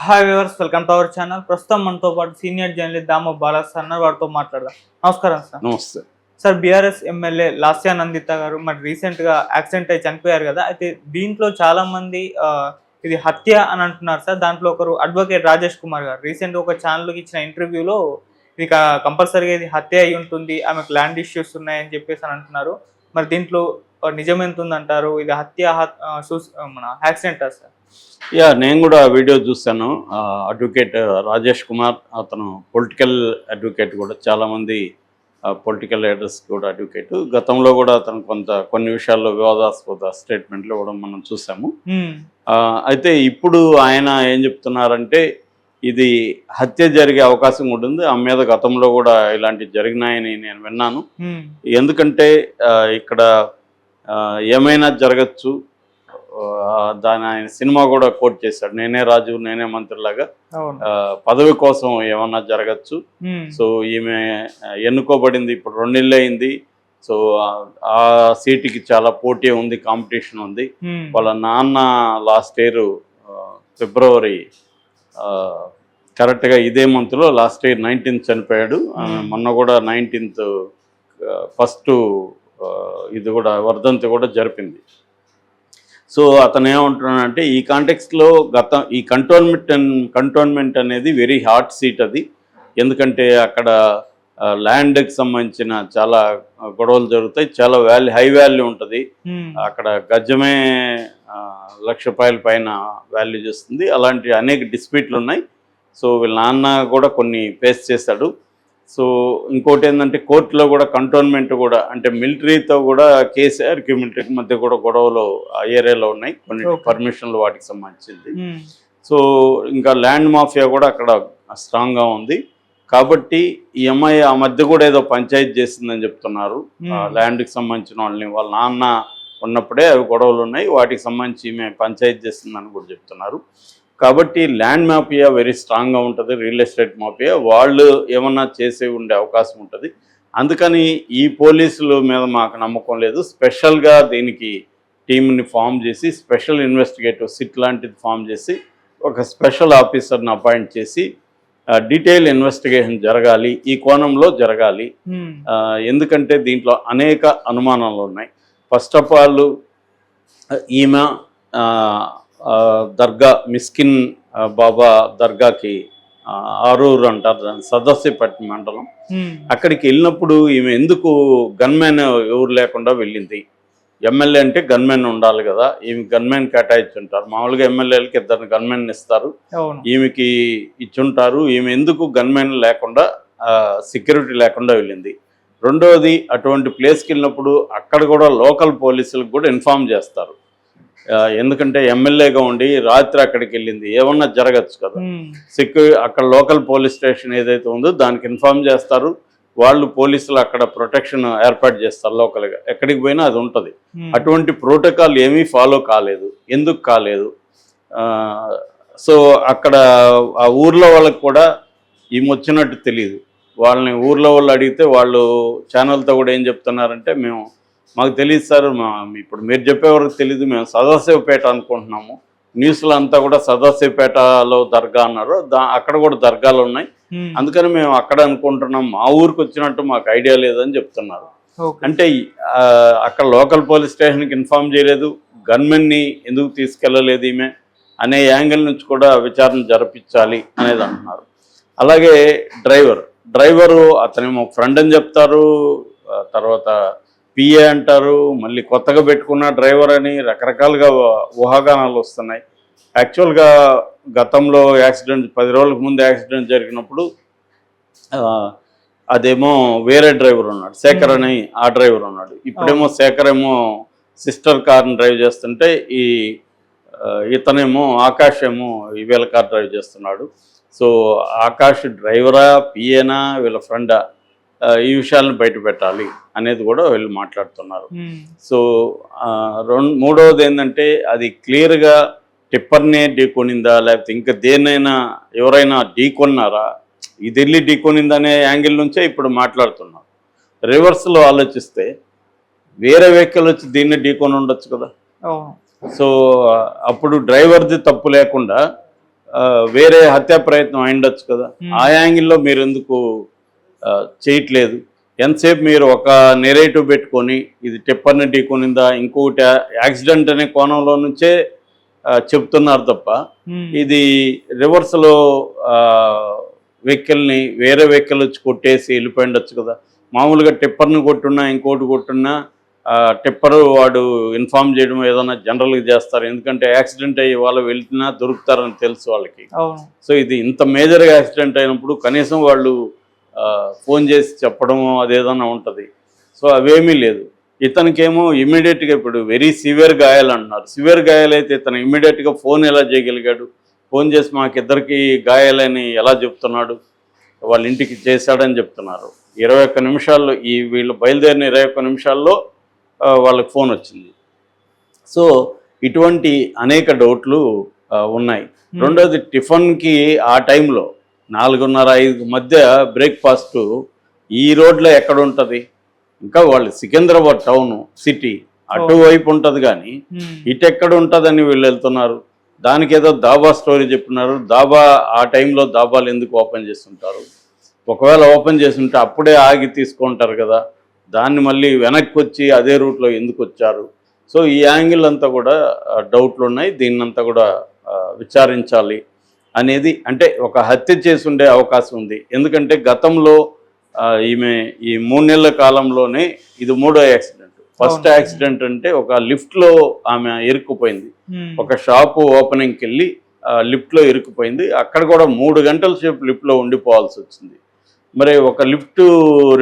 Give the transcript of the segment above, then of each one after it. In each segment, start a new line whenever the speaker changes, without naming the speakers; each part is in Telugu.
Hi viewers, welcome to our channel. ప్రస్తుతం మనతో పాటు సీనియర్ జర్నలిస్ట్ దామో బాలాస్ అన్నారు, వారితో మాట్లాడదాం. నమస్కారం సార్.
నమస్తే
సార్, బీఆర్ఎస్ ఎమ్మెల్యే లాస్యానందిత గారు మరి రీసెంట్గా యాక్సిడెంట్ అయి చనిపోయారు కదా. అయితే దీంట్లో చాలా మంది ఇది హత్య అని అంటున్నారు సార్. దాంట్లో ఒకరు అడ్వకేట్ రాజేష్ కుమార్ గారు రీసెంట్గా ఒక ఛానల్కి ఇచ్చిన ఇంటర్వ్యూలో ఇది కంపల్సరీగా ఇది హత్య అయి ఉంటుంది, ఆమెకు ల్యాండ్ ఇష్యూస్ ఉన్నాయని చెప్పేసి అని అంటున్నారు. మరి దీంట్లో నిజం ఎంత ఉందంటారు? ఇది హత్య మన యాక్సిడెంటా సార్?
నేను కూడా వీడియో చూశాను. అడ్వకేట్ రాజేష్ కుమార్ అతను పొలిటికల్ అడ్వకేట్ కూడా, చాలామంది పొలిటికల్ లీడర్స్ కూడా అడ్వకేట్. గతంలో కూడా అతను కొన్ని విషయాల్లో వివాదాస్పద స్టేట్మెంట్లు ఇవ్వడం మనం చూసాము. అయితే ఇప్పుడు ఆయన ఏం చెప్తున్నారంటే ఇది హత్య జరిగే అవకాశం ఉంటుంది, ఆమె మీద గతంలో కూడా ఇలాంటివి జరిగినాయని నేను విన్నాను. ఎందుకంటే ఇక్కడ ఏమైనా జరగచ్చు, దాని ఆయన సినిమా కూడా కోట్ చేశాడు, నేనే రాజు నేనే మంత్రిలాగా పదవి కోసం ఏమన్నా జరగచ్చు. సో ఈమె ఎన్నుకోబడింది ఇప్పుడు 2 నెలలు అయింది. సో ఆ సీటుకి చాలా పోటీ ఉంది, కాంపిటీషన్ ఉంది. వాళ్ళ నాన్న లాస్ట్ ఇయర్ ఫిబ్రవరి కరెక్ట్గా ఇదే మంత్లో లాస్ట్ ఇయర్ 19th చనిపోయాడు. మొన్న కూడా 19th ఫస్ట్ ఇది కూడా వర్ధంతి కూడా జరిపింది. సో అతను ఏమంటున్నాడంటే ఈ కాంటెక్స్ట్లో ఈ కంటోన్మెంట్ అనేది వెరీ హాట్ సీట్ అది. ఎందుకంటే అక్కడ ల్యాండ్కి సంబంధించిన చాలా గొడవలు జరుగుతాయి, చాలా హై వాల్యూ ఉంటుంది. అక్కడ గజమే ₹1,00,000 పైన వాల్యూ చేస్తుంది. అలాంటి అనేక డిస్ప్యూట్లు ఉన్నాయి. సో వీళ్ళ నాన్న కూడా కొన్ని ఫేస్ చేశాడు. సో ఇంకోటి ఏంటంటే కోర్టులో కూడా కంటోన్మెంట్ కూడా అంటే మిలిటరీతో కూడా కేసీఆర్కి మిలిటరీకి మధ్య కూడా గొడవలు ఆ ఏరియాలో ఉన్నాయి, కొన్ని పర్మిషన్లు వాటికి సంబంధించింది. సో ఇంకా ల్యాండ్ మాఫియా కూడా అక్కడ స్ట్రాంగ్గా ఉంది. కాబట్టి ఈ అమ్మాయి ఆ మధ్య కూడా ఏదో పంచాయతీ చేసిందని చెప్తున్నారు. ల్యాండ్కి సంబంధించిన వాళ్ళని వాళ్ళ నాన్న ఉన్నప్పుడే అవి గొడవలు ఉన్నాయి, వాటికి సంబంధించి ఈమె పంచాయతీ చేసిందని కూడా చెప్తున్నారు. కాబట్టి ల్యాండ్ మాఫియా వెరీ స్ట్రాంగ్గా ఉంటుంది, రియల్ ఎస్టేట్ మాఫియా వాళ్ళు ఏమన్నా చేసే ఉండే అవకాశం ఉంటుంది. అందుకని ఈ పోలీసుల మీద మాకు నమ్మకం లేదు. స్పెషల్గా దీనికి టీంని ఫామ్ చేసి స్పెషల్ ఇన్వెస్టిగేటివ్ సిట్ లాంటిది ఫామ్ చేసి ఒక స్పెషల్ ఆఫీసర్ని అపాయింట్ చేసి డీటెయిల్ ఇన్వెస్టిగేషన్ జరగాలి, ఈ కోణంలో జరగాలి. ఎందుకంటే దీంట్లో అనేక అనుమానాలు ఉన్నాయి. ఫస్ట్ ఆఫ్ ఆల్ ఈమె దర్గా మిస్కిన్ బాబా దర్గాకి ఆరూరు అంటారు దాన్ని, సదస్యపట్నం మండలం, అక్కడికి వెళ్ళినప్పుడు ఈమె ఎందుకు గన్మెన్ ఎవరు లేకుండా వెళ్ళింది? ఎమ్మెల్యే అంటే గన్మెన్ ఉండాలి కదా, ఈమె గన్మెన్ కేటాయించుంటారు. మామూలుగా ఎమ్మెల్యేలకి 2 గన్మెన్ ఇస్తారు, ఈమెకి ఇచ్చుంటారు. ఈమె ఎందుకు గన్మెన్ లేకుండా సెక్యూరిటీ లేకుండా వెళ్ళింది? రెండోది, అటువంటి ప్లేస్కి వెళ్ళినప్పుడు అక్కడ కూడా లోకల్ పోలీసులకు కూడా ఇన్ఫార్మ్ చేస్తారు. ఎందుకంటే ఎమ్మెల్యేగా ఉండి రాత్రి అక్కడికి వెళ్ళింది, ఏమన్నా జరగచ్చు కదా. అక్కడ లోకల్ పోలీస్ స్టేషన్ ఏదైతే ఉందో దానికి ఇన్ఫార్మ్ చేస్తారు. వాళ్ళు పోలీసులు అక్కడ ప్రొటెక్షన్ ఏర్పాటు చేస్తారు లోకల్గా, ఎక్కడికి పోయినా అది ఉంటుంది. అటువంటి ప్రోటోకాల్ ఏమీ ఫాలో కాలేదు. ఎందుకు కాలేదు? సో అక్కడ ఆ ఊర్లో వాళ్ళకి కూడా ఈమె వచ్చినట్టు తెలియదు. వాళ్ళని ఊర్లో వాళ్ళు అడిగితే వాళ్ళు ఛానల్తో కూడా ఏం చెప్తున్నారంటే మాకు తెలియదు సార్, ఇప్పుడు మీరు చెప్పేవరకు తెలీదు, మేము సదాశివపేట అనుకుంటున్నాము. న్యూస్లో అంతా కూడా సదాశివపేటలో దర్గా అన్నారు, అక్కడ కూడా దర్గాలు ఉన్నాయి, అందుకని మేము అక్కడ అనుకుంటున్నాం, మా ఊరికి వచ్చినట్టు మాకు ఐడియా లేదని చెప్తున్నారు. అంటే అక్కడ లోకల్ పోలీస్ స్టేషన్కి ఇన్ఫార్మ్ చేయలేదు, గన్మెన్ని ఎందుకు తీసుకెళ్ళలేదు ఈమె అనే యాంగిల్ నుంచి కూడా విచారణ జరిపించాలి అనేది అంటున్నారు. అలాగే డ్రైవరు అతనేమో ఫ్రెండ్ అని చెప్తారు, తర్వాత పిఏ అంటారు, మళ్ళీ కొత్తగా పెట్టుకున్న డ్రైవర్ అని రకరకాలుగా ఊహాగానాలు వస్తున్నాయి. యాక్చువల్గా గతంలో యాక్సిడెంట్ 10 రోజులకు ముందు యాక్సిడెంట్ జరిగినప్పుడు అదేమో వేరే డ్రైవర్ ఉన్నాడు, శేఖర్ అని ఆ డ్రైవర్ ఉన్నాడు. ఇప్పుడేమో శేఖర్ ఏమో సిస్టర్ కార్ని డ్రైవ్ చేస్తుంటే ఇతనేమో ఆకాష్ ఏమో వీళ్ళ కార్ డ్రైవ్ చేస్తున్నాడు. సో ఆకాష్ డ్రైవరా పిఏనా వీళ్ళ ఫ్రెండా, ఈ విషయాలను బయట పెట్టాలి అనేది కూడా వీళ్ళు మాట్లాడుతున్నారు. సో మూడవది ఏంటంటే అది క్లియర్గా టిప్పర్నే ఢీకొనిందా లేకపోతే ఇంకా దేన్నైనా ఎవరైనా ఢీకొన్నారా, ఇది వెళ్ళి ఢీకొనిందనే యాంగిల్ నుంచే ఇప్పుడు మాట్లాడుతున్నారు. రివర్స్లో ఆలోచిస్తే వేరే వెహికల్ వచ్చి దీన్ని ఢీకొని ఉండొచ్చు కదా. సో అప్పుడు డ్రైవర్ది తప్పు లేకుండా వేరే హత్యా ప్రయత్నం అయిండొచ్చు కదా, ఆ యాంగిల్లో మీరు ఎందుకు చేయట్లేదు? ఎంతసేపు మీరు ఒక నెరేటివ్ పెట్టుకొని ఇది టిప్పర్ని ఢీకొనిందా ఇంకొకటి యాక్సిడెంట్ అనే కోణంలో నుంచే చెప్తున్నారు తప్ప ఇది రివర్స్లో వెహికల్ని వేరే వెహికల్ వచ్చి కొట్టేసి వెళ్ళిపోయిండొచ్చు కదా. మామూలుగా టిప్పర్ని కొట్టున్నా ఇంకోటి కొట్టున్నా టిప్పర్ వాడు ఇన్ఫార్మ్ చేయడం ఏదైనా జనరల్గా చేస్తారు, ఎందుకంటే యాక్సిడెంట్ అయ్యి వాళ్ళు వెళ్తున్నా దొరుకుతారని తెలుసు వాళ్ళకి. సో ఇది ఇంత మేజర్ యాక్సిడెంట్ అయినప్పుడు కనీసం వాళ్ళు ఫోన్ చేసి చెప్పడం అదేదన్నా ఉంటుంది. సో అవేమీ లేదు. ఇతనికేమో ఇమీడియట్గా ఇప్పుడు వెరీ సివియర్ గాయాలు అంటున్నారు. సివియర్ గాయాలైతే ఇతను ఇమీడియట్గా ఫోన్ ఎలా చేయగలిగాడు? ఫోన్ చేసి మాకిద్దరికి గాయాలని ఎలా చెప్తున్నాడు? వాళ్ళ ఇంటికి చేశాడని చెప్తున్నారు. 21 నిమిషాల్లో వీళ్ళు బయలుదేరిన 21 నిమిషాల్లో వాళ్ళకి ఫోన్ వచ్చింది. సో ఇటువంటి అనేక డౌట్లు ఉన్నాయి. రెండోది టిఫిన్కి ఆ టైంలో 4:30-5 మధ్య బ్రేక్ఫాస్ట్ ఈ రోడ్లో ఎక్కడ ఉంటుంది? ఇంకా వాళ్ళు సికింద్రాబాద్ టౌన్ సిటీ అటువైపు ఉంటుంది కానీ ఇటు ఎక్కడ ఉంటుందని వీళ్ళు వెళ్తున్నారు. దానికి ఏదో దాబా స్టోరీ చెప్తున్నారు. దాబా ఆ టైంలో దాబాలు ఎందుకు ఓపెన్ చేస్తుంటారు? ఒకవేళ ఓపెన్ చేస్తుంటే అప్పుడే ఆగి తీసుకుంటారు కదా, దాన్ని మళ్ళీ వెనక్కి వచ్చి అదే రూట్లో ఎందుకు వచ్చారు? సో ఈ యాంగిల్ అంతా కూడా డౌట్లు ఉన్నాయి. దీన్నంతా కూడా విచారించాలి అనేది, అంటే ఒక హత్య చేసి ఉండే అవకాశం ఉంది. ఎందుకంటే గతంలో ఈమె ఈ 3 నెలల కాలంలోనే ఇది 3వ యాక్సిడెంట్. ఫస్ట్ యాక్సిడెంట్ అంటే ఒక లిఫ్ట్లో ఆమె ఇరుక్కుపోయింది. ఒక షాపు ఓపెనింగ్కి వెళ్ళి లిఫ్ట్లో ఇరుక్కుపోయింది. అక్కడ కూడా 3 గంటల సేపు లిఫ్ట్లో ఉండిపోవాల్సి వచ్చింది. మరి ఒక లిఫ్ట్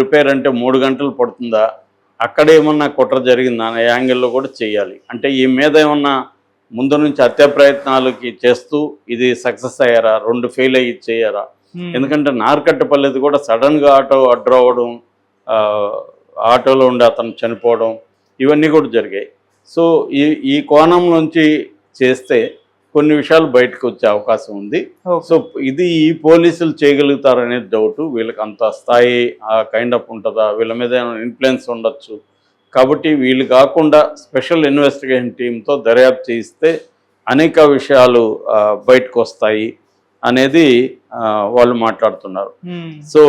రిపేర్ అంటే 3 గంటలు పడుతుందా? అక్కడ ఏమన్నా కుట్ర జరిగిందా అనే యాంగిల్లో కూడా చేయాలి. అంటే ఈ మీద ఏమన్నా ముందు నుంచి హత్యా ప్రయత్నాలకి చేస్తూ ఇది సక్సెస్ అయ్యారా, 2 ఫెయిల్ అయ్యి చేయరా? ఎందుకంటే నార్కట్టపల్లిది కూడా సడన్గా ఆటో అడ్రవడం, ఆటోలో ఉండి అతను చనిపోవడం ఇవన్నీ కూడా జరిగాయి. సో ఈ కోణం నుంచి చేస్తే కొన్ని విషయాలు బయటకు వచ్చే అవకాశం ఉంది. సో ఇది ఈ పోలీసులు చేయగలుగుతారనేది డౌట్. వీళ్ళకి అంత స్థాయి ఆ కైండ్ ఆఫ్ ఉంటుందా? వీళ్ళ మీద ఏమైనా ఇన్ఫ్లుయెన్స్ ఉండొచ్చు. కాబట్టి వీళ్ళు కాకుండా స్పెషల్ ఇన్వెస్టిగేషన్ టీంతో దర్యాప్తు చేయిస్తే అనేక విషయాలు బయటకు వస్తాయి అనేది వాళ్ళు మాట్లాడుతున్నారు. సో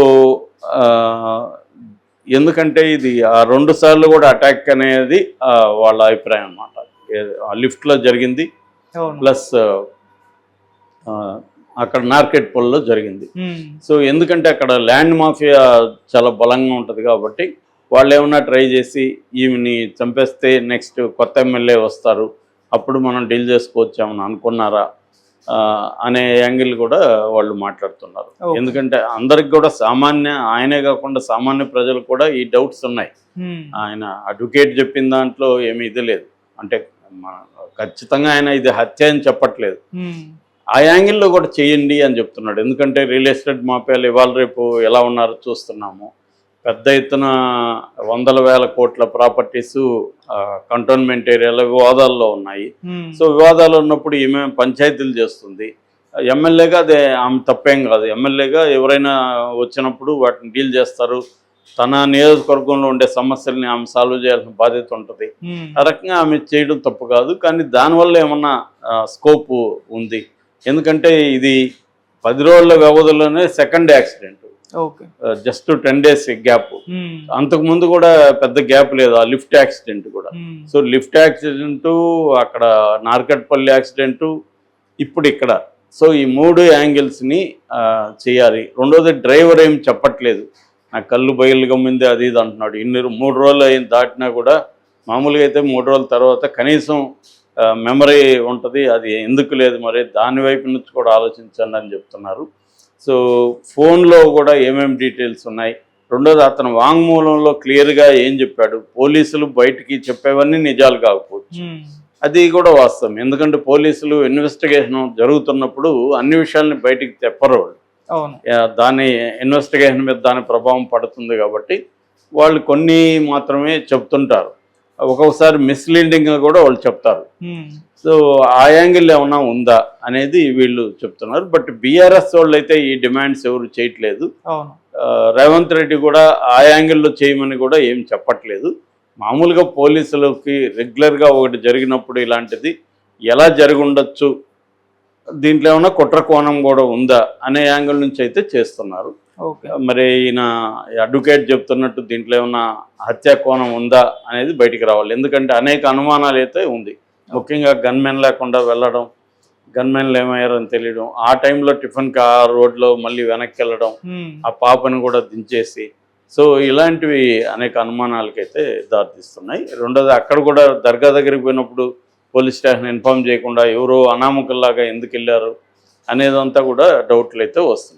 ఎందుకంటే ఇది 2 సార్లు కూడా అటాక్ అనేది వాళ్ళ అభిప్రాయం అన్నమాట. లిఫ్ట్లో జరిగింది, ప్లస్ అక్కడ మార్కెట్ పొల్లో జరిగింది. సో ఎందుకంటే అక్కడ ల్యాండ్ మాఫియా చాలా బలంగా ఉంటుంది కాబట్టి వాళ్ళు ఏమన్నా ట్రై చేసి ఈమెని చంపేస్తే నెక్స్ట్ కొత్త ఎమ్మెల్యే వస్తారు, అప్పుడు మనం డీల్ చేసుకోవచ్చామని అనుకున్నారా అనే యాంగిల్ కూడా వాళ్ళు మాట్లాడుతున్నారు. ఎందుకంటే అందరికి కూడా ఆయనే కాకుండా సామాన్య ప్రజలు కూడా ఈ డౌట్స్ ఉన్నాయి. ఆయన అడ్వకేట్ చెప్పిన దాంట్లో ఏమీ ఇది లేదు, అంటే ఖచ్చితంగా ఆయన ఇది హత్య అని చెప్పట్లేదు. ఆ యాంగిల్లో కూడా చేయండి అని చెప్తున్నాడు. ఎందుకంటే రియల్ ఎస్టేట్ మాఫియాలు ఇవాళ రేపు ఎలా ఉన్నారో చూస్తున్నాము. పెద్ద ఎత్తున 100,000 కోట్ల ప్రాపర్టీస్ కంటోన్మెంట్ ఏరియాలో వివాదాల్లో ఉన్నాయి. సో వివాదాలు ఉన్నప్పుడు ఈమె పంచాయతీలు చేస్తుంది. ఎమ్మెల్యేగా అదే ఆమె తప్పేం కాదు. ఎమ్మెల్యేగా ఎవరైనా వచ్చినప్పుడు వాటిని డీల్ చేస్తారు. తన నియోజకవర్గంలో ఉండే సమస్యల్ని ఆమె సాల్వ్ చేయాల్సిన బాధ్యత ఉంటుంది. ఆ రకంగా ఆమె చేయడం తప్పు కాదు. కానీ దానివల్ల ఏమన్నా స్కోప్ ఉంది. ఎందుకంటే ఇది 10 రోజుల వ్యవధిలోనే second accident, just 10 days gap. అంతకుముందు కూడా పెద్ద గ్యాప్ లేదు ఆ లిఫ్ట్ యాక్సిడెంట్ కూడా. సో లిఫ్ట్ యాక్సిడెంటు, అక్కడ నార్కట్పల్లి యాక్సిడెంటు, ఇప్పుడు ఇక్కడ. సో ఈ 3 యాంగిల్స్ని చేయాలి. రెండోది డ్రైవర్ ఏం చెప్పట్లేదు, నాకు కళ్ళు బయలు గమ్మింది అది ఇది అంటున్నాడు. 3 రోజులు దాటినా కూడా మామూలుగా అయితే 3 రోజుల తర్వాత కనీసం మెమరీ ఉంటుంది, అది ఎందుకు లేదు మరి దాని వైపు నుంచి కూడా ఆలోచించండి అని చెప్తున్నారు. సో ఫోన్లో కూడా ఏమేమి డీటెయిల్స్ ఉన్నాయి. రెండోది అతను వాంగ్మూలంలో క్లియర్గా ఏం చెప్పాడు, పోలీసులు బయటికి చెప్పేవన్నీ నిజాలు కాకపోవచ్చు, అది కూడా వాస్తవం. ఎందుకంటే పోలీసులు ఇన్వెస్టిగేషన్ జరుగుతున్నప్పుడు అన్ని విషయాల్ని బయటికి చెప్పరు. దాని ఇన్వెస్టిగేషన్ మీద దాని ప్రభావం పడుతుంది కాబట్టి వాళ్ళు కొన్ని మాత్రమే చెప్తుంటారు. ఒక్కొక్కసారి మిస్లీడింగ్ కూడా వాళ్ళు చెప్తారు. సో ఆ యాంగిల్ ఏమన్నా ఉందా అనేది వీళ్ళు చెప్తున్నారు. బట్ బీఆర్ఎస్ వాళ్ళు అయితే ఈ డిమాండ్స్ ఎవరు చేయట్లేదు. రేవంత్ రెడ్డి కూడా ఆ యాంగిల్లో చేయమని కూడా ఏం చెప్పట్లేదు. మామూలుగా పోలీసులకి రెగ్యులర్గా ఒకటి జరిగినప్పుడు ఇలాంటిది ఎలా జరిగి ఉండొచ్చు దీంట్లో ఏమైనా కుట్ర కోణం కూడా ఉందా అనే యాంగిల్ నుంచి అయితే చేస్తున్నారు.
ఓకే.
మరి ఈయన అడ్వకేట్ చెప్తున్నట్టు దీంట్లో ఏమన్నా హత్యా కోణం ఉందా అనేది బయటికి రావాలి. ఎందుకంటే అనేక అనుమానాలు అయితే ఉంది. ముఖ్యంగా గన్మెన్ లేకుండా వెళ్ళడం, గన్మెన్లు ఏమయ్యారని తెలియడం, ఆ టైంలో టిఫిన్ రోడ్లో మళ్ళీ వెనక్కి వెళ్ళడం, ఆ పాపను కూడా దించేసి, సో ఇలాంటివి అనేక అనుమానాలకైతే దారితీస్తున్నాయి. రెండోది అక్కడ కూడా దర్గా దగ్గరికి పోయినప్పుడు పోలీస్ స్టేషన్ ఇన్ఫార్మ్ చేయకుండా ఎవరో అనామకుల్లాగా ఎందుకు వెళ్ళారు అనేదంతా కూడా డౌట్లు అయితే వస్తుంది.